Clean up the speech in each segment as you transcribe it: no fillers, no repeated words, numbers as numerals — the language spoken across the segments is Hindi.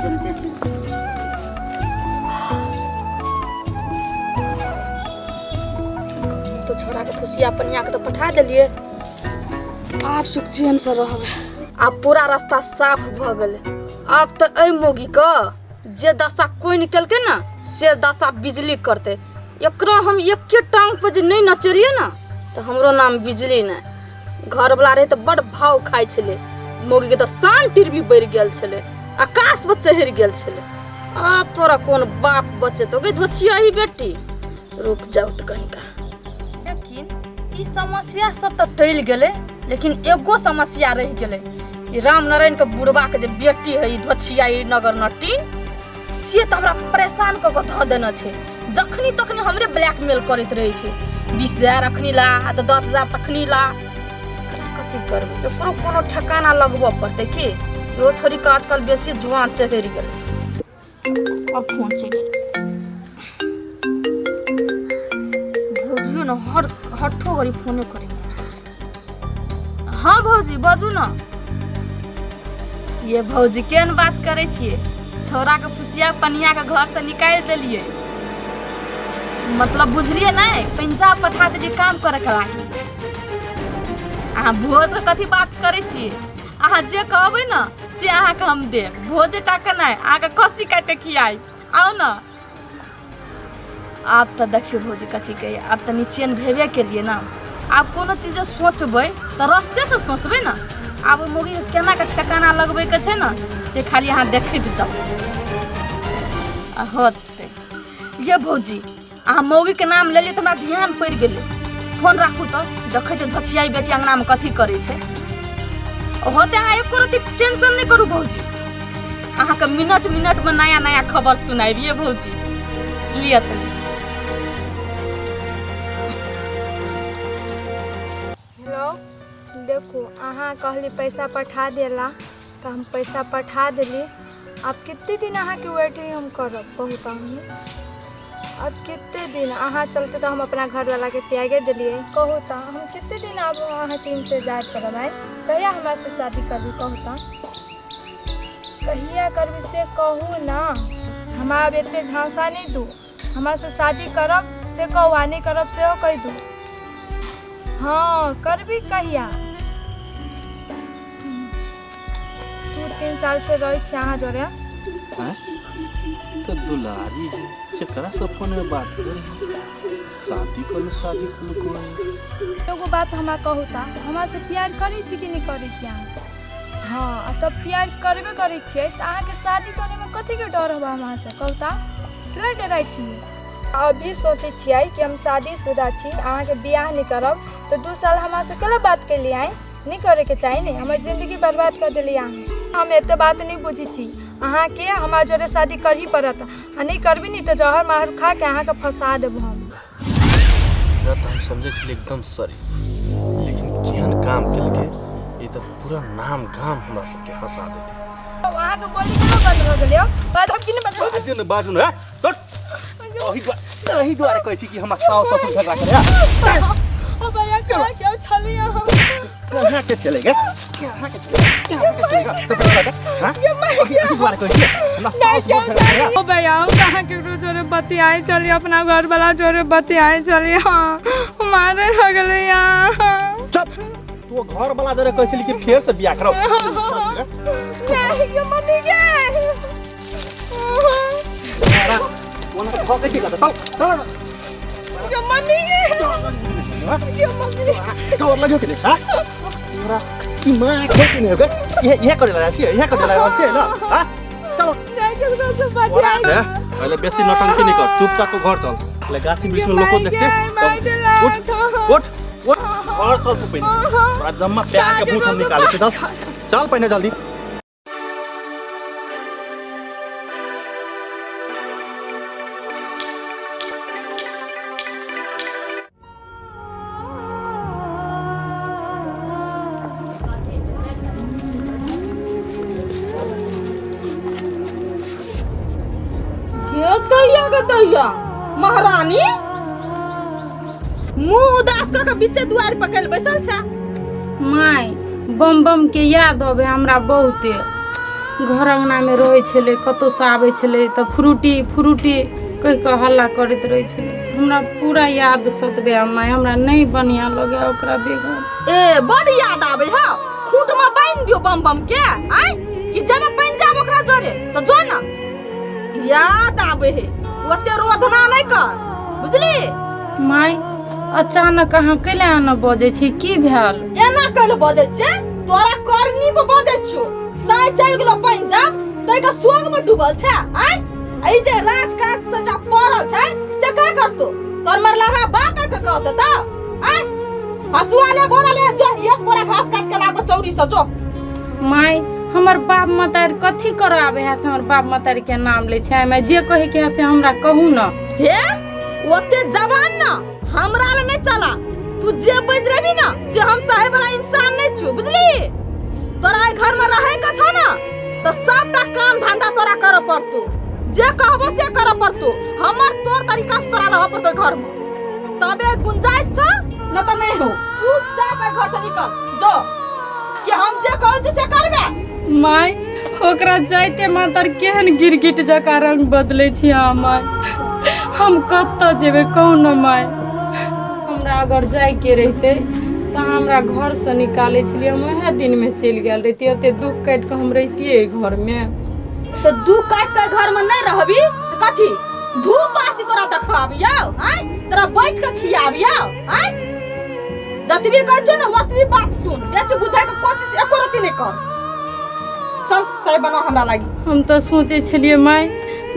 तो छोरा के खुशिया पनिया के तो पठा दिलिए। आप सुख चैन से रहबे। आप पूरा रास्ता साफ भ गेले। अब तो ए मोगी का जे दशा कोई निकल के ना से दशा बिजली करते। एकरा हम एक टांग पे जे नहीं नचरिए ना तो हमरो नाम बिजली ना। घर वाला रहे तो बड़ भाव खाई छले। मोगी के तो शान टिरबी बढ़ गेल छले, आकाश पर चढ़ गेल छले। अब तोरा कौन बाप बचे तो गई धोछिया ही बेटी। रुक जाओ तो कहीं का। लेकिन ई समस्या सब तो टल गेले, लेकिन एगो समस्या रह गेले। ई राम नारायण के बुढ़वा के जे बेटी है ई धोछिया ई नगर नटी से तो हमरा परेशान क के ध देना छे। जखनी तखनी हमरे ब्लैकमेल करत रहे छे। 20,000 अखनी ला तो 10,000 तखनी ला। कथी करबे? एकरो कोनो ठिकाना लगबो पड़ते की। यो छोरी का आजकल बेसी जुआन चढ़ गेल। अब फोन चले भौजी न हठो गरी फोने करे। हाँ भौजी बाजू ना। ये भौजी केन बात करे छिए? छोरा के फुसिया पनिया के घर से निकाल देलिए। मतलब बुझलिए नहीं, पंजाब पठा देलिए काम करे के लागी। अहाँ भोज के कथी बात करे छिए? अहाँ जे कहबे ना से अहाँ के हम देब। भोजे टाके नहीं, अहाँ के खस्सी काट के खियाई। आओ ना। आप तो देखियो भौजी कथी कहे। आप तो नीचेन भेबे के लिए ना। आप कोनो चीज सोचबे तो रास्ते से सोचबे ना। अब मोगी के केना के ठिकाना लगबे के छे ना से खाली अहाँ देखैत जाओ होते। ये भौजी अहाँ मौगी के नाम ले लिए तो हमरा ध्यान पड़ गेले। फोन राखू तो देखे छे धोछिया बेटी अंगना में कथी करे छे। होते अहाँ एको रति टेंशन नहीं करू भौजी। अहाँ के मिनट मिनट में नया नया खबर सुनाइबिए भौजी। लिया तो हेलो देखो अहाँ कहली पैसा पठा देला तो हम पैसा पठा दिली। अब कितने दिन अहाँ के वेटिंग हम करब बहुत। अब कितने दिन अहाँ चलते तो हम अपना घर वाला के त्यागे दिलिए। कहू तो हम कितने दिन अब अहाँ के इंतजार करब। आई कहिया हमरा से शादी करबी? कहू तो कहिया करबी से कहू ना। हम अब एते झांसा नहीं दू। हमरा से शादी करब से कहू, आ नहीं करब से कह दू। हाँ करबी कहिया? 2-3 साल से रही छे अहाँ जोरे। तो दुलारी चकरा से फोन में बात करे। शादी कर कोई। एगो बात हमरा कहू ता, हमरा से प्यार करी छी कि नहीं करी छी अहाँ? हाँ तब प्यार करबे करी छिए तो अहाँ के शादी करे में कथी के डर होबा हमरा से? कहू ता केला डराई छी? अभी सोचे छिए कि हम शादीशुदा छी, अहाँ के बियाह नहीं करब तो 2 साल हमरा से केला बात के लिए आई नहीं करे के चाहिए। नहीं हमर जिंदगी बर्बाद कर दिली अहाँ। हम एते बात नहीं बुझी छी। अहाँ के हमार जोरे शादी कर ही पड़त। आ नहीं करबी नहीं तो जहर माहर खा के अहाँ के फंसा देब हम। एकरा तो हम समझे छी एकदम सही, लेकिन केहन काम केल के ये तो पूरा नाम गाम हमरा सबके फंसा देते। अहाँ के बोली केना बंद हो गेलियो? बात हम किने बता बाजू न तोट ओही द्वारा कहै छी कि हमरा सास ससुर झगड़ा करे। ओ भैया क्या छलिया हम? कहां के चलेगा? कहां के चलेगा? तो बता हां ओही द्वारा कहै छी हमरा सास ससुर झगड़ा। ओ भैया कहां के जोरे बत्ती आए चली अपना घर वाला जोरे बत्ती आए चली। हां मारे हो गेले यार। चुप। तू घर वाला जोरे कहै छली कि फेर से बियाह करब। नहीं के मनी के कोन के भौके छी चल चल के मनी के मनी डर लग्यो के हां तोरा की मां खोके नहीं होगा। ये करे ला छी, ये करे ला छी ल हां चलो नहीं के से बात है। पहले बेसी नौटंकी नहीं कर, चुपचाप तो घर चल। ले गाछी बीच में लोग देखते उठ उठ घर चल तू पहले। बड़ा जम्मा प्यार के मुंह हम निकाले चल चल पहले जल्दी। दैया महारानी मुंह उदास क के बीचे दुआर पर कैल बैसल छे। माय बम बम के याद होबे हमरा बहुते। घर अंगना में रहे छले कतौ से आबै छले तऽ फ्रूटी फ्रूटी कहि कऽ हल्ला करैत रहै छले। हमरा पूरा याद सतबे माय, हमरा नहीं बढ़िया लगे ओकरा बेगर। ए बड़ याद आवे ह, खूंट में बांध दियो बम बम के आय कि जब बन जाब ओकरा जरे तो जो ना याद आवे है, ओते रोधना नहीं कर बुझली माय। अचानक अहाँ कैले आना बजै छी, की भेल? एना कैले बजै छै, तोरा करनी पे बजै छो। साई चल गेलो पंजाब तै का सोग में डूबल छै आय। आई जे राजकाज सबटा पड़ल छै से का करतो? तोर मरलावा बाप के कहत त आय हसुआले बोराले जो एक बोरा घास काट के लाबो चौरी से जो। माय हमर बाप मतारी कथी करावे है से हमर बाप मतारी के नाम ले छै? मैं जे कहे के है से हमरा कहू न। हे ओते जवान ना हमरा ले नहीं चला, तू जे बज रही ना से हम साहे वाला इंसान नहीं छु बुझली। तोरा घर में रहे का छ ना तो सबटा काम धंधा तोरा करे पड़तो, जे कहबो से करे पड़तो। हमर तोर तरीका से तोरा रह पड़तो घर में, तबे गुंजाइश छ न त नहीं हो। चुपचाप घर से निकल जो, कि हम जे कहै छी से करबे। माय ओकरा जाइते मातर केहन गिरगिट जका रंग बदले छी अहाँ माय। हम कत्ता जेबे कहू न माय। हमरा अगर जाय के रहते तो हमरा घर से निकाले छलिए, हम वह दिन में चल गेल रहती। ओते दुख काट के हम रहतिए घर में। तो दुख काट के घर में नहीं रहबी तो कथी धूप आती तोरा देखवाबिया आय, तोरा बैठ के खियाबिया आय। जतबी कहै छ ना ओतबी बात सुन, बेसी बुझाय के कोशिश एको रति नहीं कर। चल चाय बना हमरा लागी। हम तो सोचे छलिए माय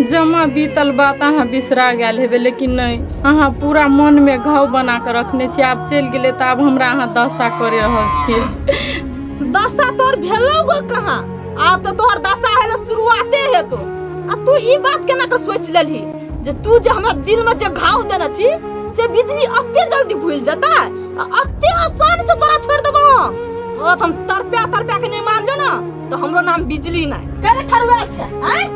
जमा बीतल बात अहाँ बिसरा गेल हेबे, लेकिन नहीं, अहाँ पूरा मन में घाव बना के रखने छी। आब चल गेले तो आब हमरा अहाँ दशा करे रहल छी। दशा तोर भेलो गो कहाँ? आब तो तोहर दशा हेलो शुरुआते है तो। आ तू ई बात केना के सोच लेलही जे तू जे हमरा दिल में जे घाव देना छी से बिजली अत्ते जल्दी भूल जाता है, अत्ते आसान से तोरा छोड़ देबो। तोरा हम तरप्या के नहीं मार लो ना तो हमरो नाम बिजली नहीं केले ठरवा छै हैं।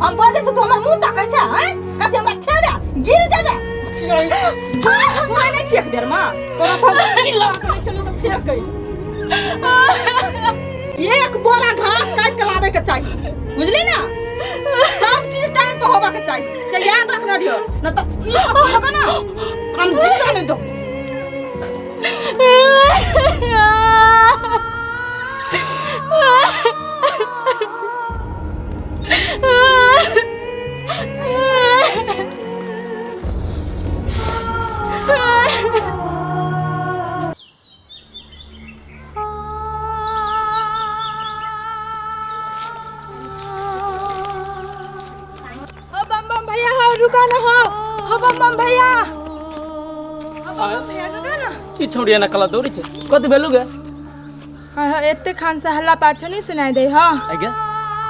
हम बजे तो हमर मुंह ताकै छै हैं, कथि हमरा खेदा गिर जाबे। सुनै नहीं छी एक बेर में तोरा तो ई लात में चलो तो फेंक गई। एक बोरा घास काट के लावे के चाहिए बुझली ना, सब चीज टाइम पे होबा के चाहिए से याद रखना दियो, न तो ई होगा ना हम जीता नहीं दो। रुका ना हो बम भैया, रुका ना। की छोड़िया ना कला दौड़ी छे कत भेलु गे? हां एते खान से हल्ला पाछो नहीं सुनाई दे। हां आगे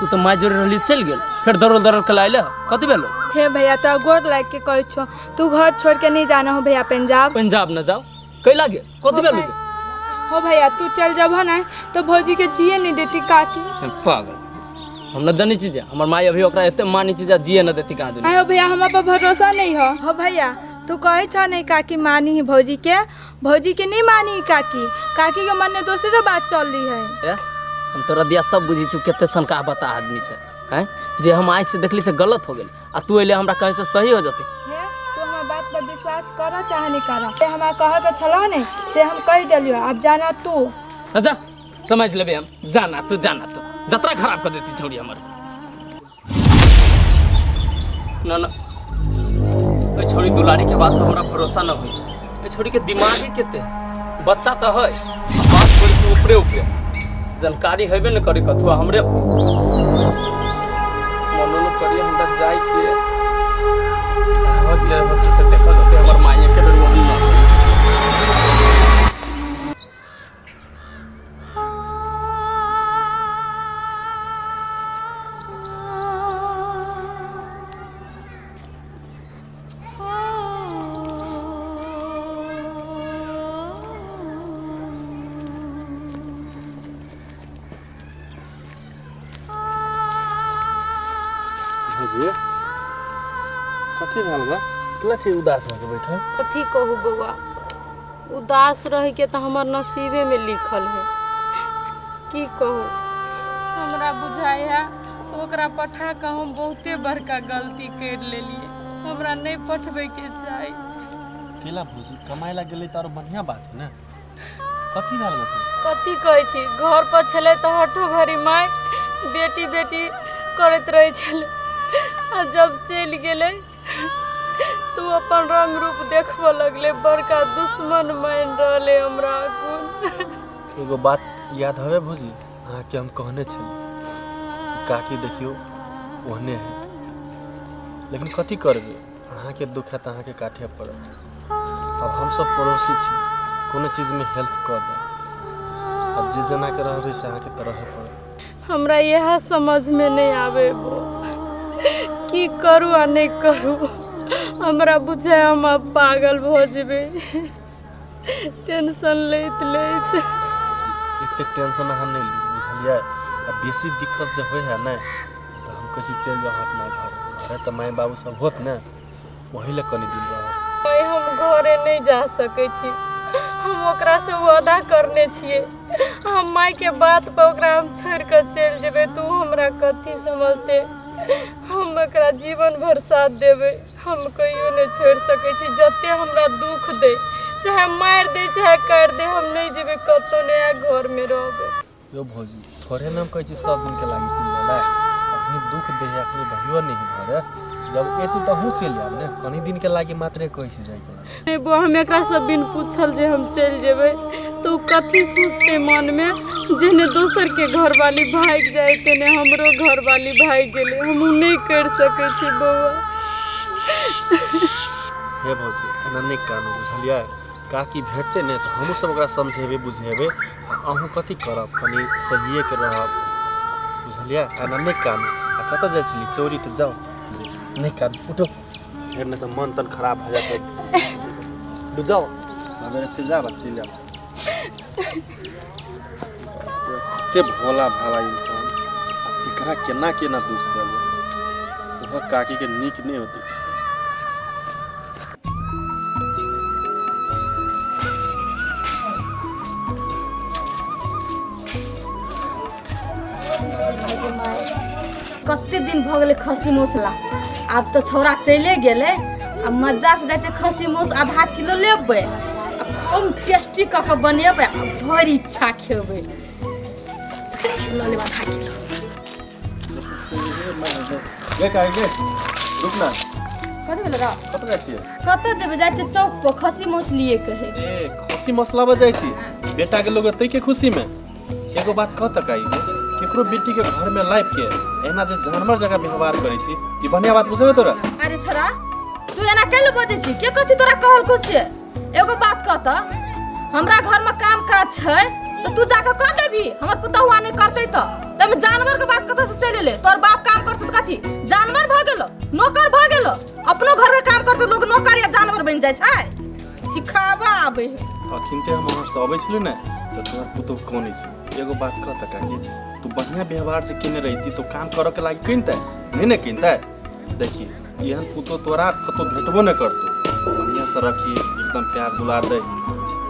तू तो माय जोरे रहली चल गेल, फिर दरल दरल के लाइले कत भेलु? हे भैया तो गोर लाग के कहै छो तू घर छोड़ के नहीं जाना हो भैया पंजाब। पंजाब न जाओ कैला गे कत भेलु गे? हो भैया तू चल जब ना तो भौजी के जिए नहीं देती काकी। पागल हम न जानी चीज, हमर माय अभी ओकरा एते मानी चीज जिए न देती कहां दुनिया। आयो भैया हम पर भरोसा नहीं हो भैया तू कहे छ नहीं काकी मानी ही भौजी के नहीं मानी काकी के मन में दूसरे बात चल रही है। हम तोरा दिया सब बुझी छु केते सनका बता आदमी छे हैं जे हम आंख से देखली से गलत हो गेल आ तू एले हमरा कहे से सही हो जते। तू हमर बात पर विश्वास कर चाहे नहीं कर, से हमरा कहे के छलो नहीं से हम कह देलियो। अब जाना तू अच्छा समझ लेबे हम, जाना तू जतरा खराब कर देती छोड़ी हमर। ना ना ओइ छोड़ी दुलारी के बात पे हमरा भरोसा न होई। ओइ छोड़ी के दिमाग ही केते बच्चा त है, बात करै छै ऊपरे जानकारी हेबे न करी कथुआ हमरे मनो न करी हमरा जाय के हो जे से देखल होते हमर माई के डर मन न। कथी भेल बा? केला छी उदास होके बैठल? कथी कहू बउआ, उदास रह के तो हमर नसीबे में लिखल है। की कहू हमरा बुझाय है ओकरा पठा के हम बहुते बड़का गलती कर लेलिए। हमरा नहीं पठबे के चाही। केला भौजी कमाए ला गेलै त बढ़िया बात है ना। कथी भेल से? कथी कहै छी, घर पर छले तो हठो घरी माय बेटी बेटी करत रहे छले, आ जब चल गेले तू अपन रंग रूप देखबो लगले, बड़का दुश्मन मान रहले हमरा गुण। एगो बात याद हवे भौजी, अहाँ के हम कहने छली काकी देखियो ओहने है, लेकिन कथी करबे, अहाँ के दुख है त अहाँ के काटे पड़त। अब हम सब पड़ोसी छी, कोनो चीज में हेल्प कर दे, अब जे जना के रहबे से अहाँ के तरह पड़त। हमरा यह समझ में नहीं आवे वो की करू आ नहीं करू। हमरा बुझे हम अब पागल हो जेबे, टेंशन लेत लेत। इतने टेंशन अहाँ नहीं ली, बुझलिए। अब बेसी दिक्कत जब होय है ना तो हम कैसे चल जाओ अपना घर, घरे तो माय बाबू सब होत ना, वही ले कनी दिन रह। हम घरे नहीं जा सके छी, हम ओकरा से वादा करने छिए। हम माई के बात पर ओकरा हम छोड़ कर चल जेबे, तू हमरा कथी समझते। हम ओकरा जीवन भर साथ देबे, हम कहियो नहीं छोड़ सके छी। जते हमरा दुख दे, चाहे मार दे चाहे कर दे, हम नहीं जेबे कतो नया घर में रहबे। यो भौजी थोड़े नाम कहै छी सब दिन के लागी चल जाला, अपनी दुख दे है अपनी भइयो नहीं घरे, जब एती त हूँ चल जाब ने, कनी दिन के लागी मात्रे कहै छी जाय के। नहीं वो हम एकरा सब बिन पूछल जे हम चल जेबे तो कथी सोचते मन में, जेने दोसर के घर वाली भाग जाए तेने हमरो घर वाली भाग गेले। हम नहीं कर सके छी बउआ। हे भौजी एना नहीं कानू, बुझलिए। काकी भेटते नहीं तो हमहूँ सब ओकरा समझेबे बुझेबे, अहूँ कथी करब, कनी सहिए के रहब, बुझलिए। एना नहीं कानू। आ कतऽ जाइ छली, चोरी तो जाओ, नहीं कान उठो, फिर नहीं तो मन तन खराब हो जाते। तू जाओ चल जा चल जा। के भोला भाला इंसान एकरा केना केना दुख देबो, वह काकी के नीक नहीं होती। कते दिन भ गेले खसी मौसला, आब तो छौरा चले गेले। अब मजा से जाए खसी मौस आधा किलो लेबै, खूब टेस्टी क के बनेबै, भर इच्छा खेबै। छिलो ले आधा किलो। गे काई गे रुक ना, कथि भेल रे? कतऽ जाइ छियै? कतऽ जेबै, जाए छै चौक पर खसी मौस लिए कहे। ए खसी मसला बजाई छी, बेटा के लोग तै के खुशी में। एगो बात कह तक आई केकरो बेटी के घर में लाइफ के एना जे जानवर जगह व्यवहार करै छी, ई बढ़िया बात बुझबे तोरा? अरे छोरा तू एना कैले बजे छी, के कथि तोरा कहल को से? एगो बात कह त, हमरा घर में काम काज छै तो तू जाके कर देबी, हमर पुतहुआ नहीं करते तो तमे जानवर के बात कत से चले ले? तोर बाप काम कर त कथि जानवर भ गेलो, नौकर भ गेलो? अपनो घर में काम करते लोग नौकर या जानवर बन जाय छै, सिखावा आबे। अखिनते हम वहां से आबै छलै ने तो तोर पुतहु कोनी छै। एगो बात कह तक आई, तू बढ़िया व्यवहार से केने रहती तो काम करे के लागी किनते नहीं ने किनते। देखी एहन पुतो तोरा कतो भेटबो न करतो, बढ़िया से रखी, एकदम प्यार दुलार दे,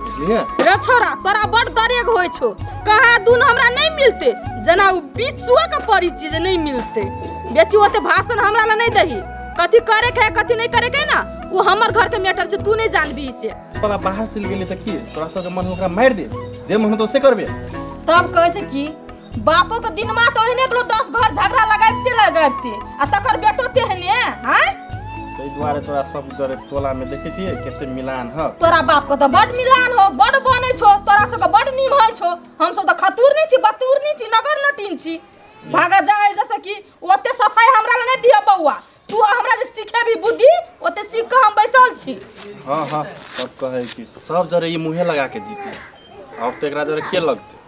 बुझलिए? रे छोरा तोरा बड़ दरेग होय छो, कहाँ दून हमरा नहीं मिलते, जना उ बिछुआ के पड़ी चीज नहीं मिलते। बेसी होते भाषण हमरा ला नहीं दही, कथि करे के है कथि नहीं करे के ना, वो हमर घर के मैटर छै, तू नहीं जानबी इसे। तोरा बाहर चल गेली त की तोरा सब के मन ओकरा मार दे, जे मन तो से करबे। तब कहे छै कि बापो के दिन मा तो ओहने के 10 घर झगड़ा लगाइते आ तकर बेटो तेहने हैं। तै दुआरे तोरा सब डरे टोला में देखे छिए केते मिलान ह। तोरा बाप को तो बड़ मिलान हो, बड़ बने छो, तोरा सब के बड़ नीम है छो। हम सब तो खतूर नहीं छी, बतूर नहीं छी, नगर नटीन छी। भागा जाए जैसे कि ओते सफाई हमरा ला नहीं दिया बउआ, तू हमरा जे सीखे भी बुद्धि ओते सीख के हम बैसल छी। हां हां सब कहे कि सब जरे ई मुंहे लगा के जीती, अब तो एकरा जरे के लगते।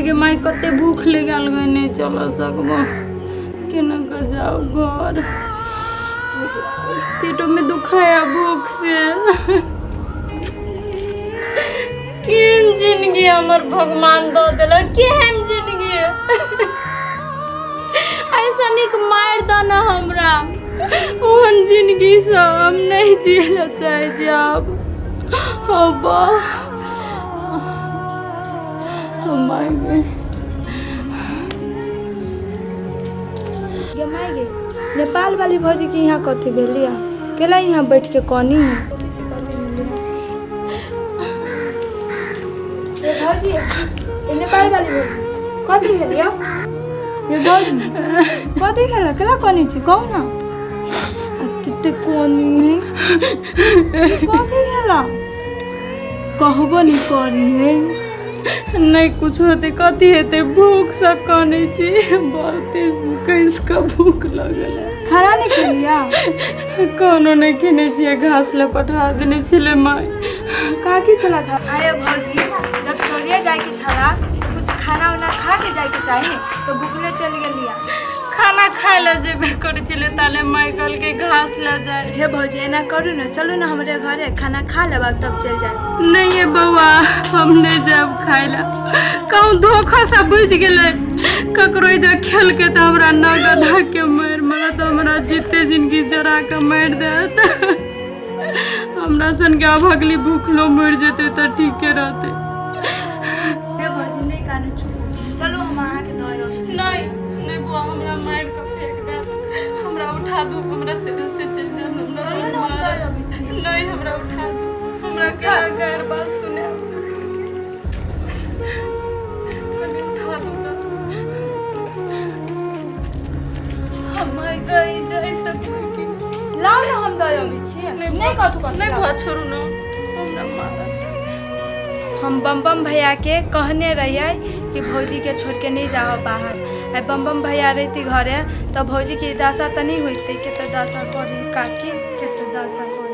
गे माई कते भूख लगल गए, नहीं चल सकबो, केना के जाओ घर। पेटों में दुखाया भूख से। केहन जिंदगी हमर भगवान दो दिल, केहन जिंदगी ऐसा निक मार दो ना हमरा। ओहन जिंदगी से हम नहीं जियला चाहे छी अब। अब्बा माय गे माय गे, नेपाल वाली भौजी के यहाँ कथी भेलिया? केला यहाँ बैठ के कनी है? ये भौजी, ये नेपाल वाली भौजी कथी भेलिया? ये भौजी कथी भेला? केला कनी छी कहू ना। कितने कनी है? कथी भेला? कहबो नहीं करी है। नहीं कुछ होते कथी हेते, भूख से कने छी, बहुते कैसका भूख लगल है। खाना नहीं खेलिया? कोनो नहीं खेने छिए, घास ले पठा देने छिले माय। काकी चला था? आए भौजी, जब चलिए जाए के छला तो कुछ खाना वाना खा के जाए के चाहिए, तो भूखले चल गेलिया। खाना खाए ला जेबे करे छिले ताले माय कल के घास ले जाए। हे भौजी एना करू ना, चलू ना हमरे घरे, खाना खा लेबा तब चल जाए। नहीं ये बउआ, हम नहीं जाब खाए ला। कहूँ धोखा से बुझ गेले, ककरो जा खेल के तो हमरा न गधा के मार मारा, तो हमरा जीते जिंदगी जरा के मार देत। हमरा सन के अब अगली भूखलो मर जेते तो ठीके रहते। हे भौजी नहीं कानू छू, चलो हम आहा के दयो। नहीं नहीं बुआ, हमरा मार के फेंक दे, हमरा उठा दू, हमरा सीधे से चल जा। चलो ना हम दयो अभी। नहीं हमरा उठा दू, हमरा के गैर बात सुने कने उठा दू तो हम गई जाई सकबै कि लाओ ना हम दयो अभी छी। नहीं कथु कथु नहीं बुआ छोड़ू ना, हमरा मारा। हम बम भैया के कहने रहिए कि भौजी के छोड़ के नहीं जाओ बाहर। आई बम भैया रहती घरे तो भौजी की दशा तो नहीं होती, के तो दशा करी काकी, के तो दशा करी।